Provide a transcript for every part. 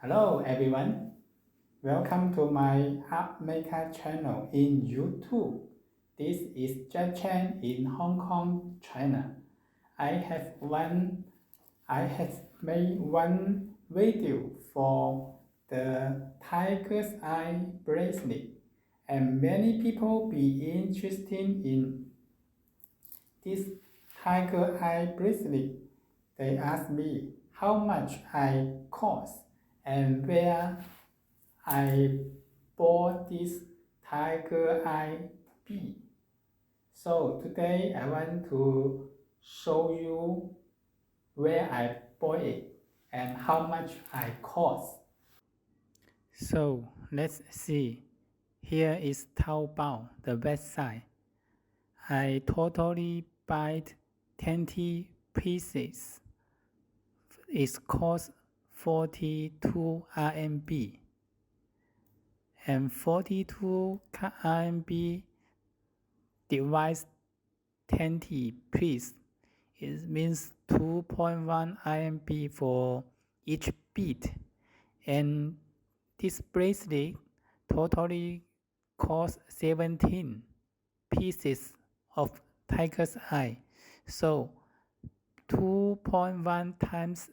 Hello everyone, welcome to my AppMaker channel in YouTube. This is Jack Chen in Hong Kong, China. I have made one video for the tiger's eye bracelet, and many people be interested in this tiger eye bracelet. They ask me how much I cost and where I bought this tiger eye bead. So today I want to show you where I bought it and how much I cost. So let's see. Here is Taobao, the website. I totally bought 20 pieces. It costs 42 RMB. And 42 RMB divides 20 pieces. It means 2.1 RMB for each bead. And this bracelet totally costs 17 pieces of tiger's eye. So 2.1 times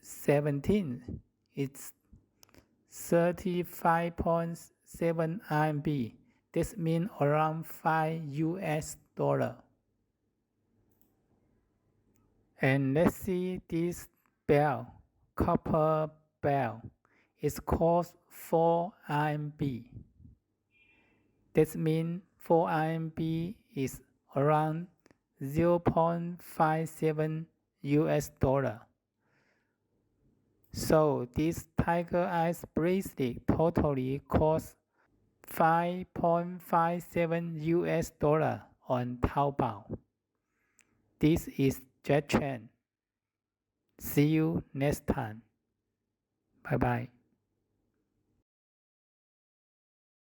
17 is 35.7 RMB. This means around $5. And let's see this bell, copper bell. It costs 4 RMB. This means 4 RMB is around $0.57. So this tiger eyes bracelet totally costs $5.57 on Taobao. This is Jack Chen. See you next time. Bye bye.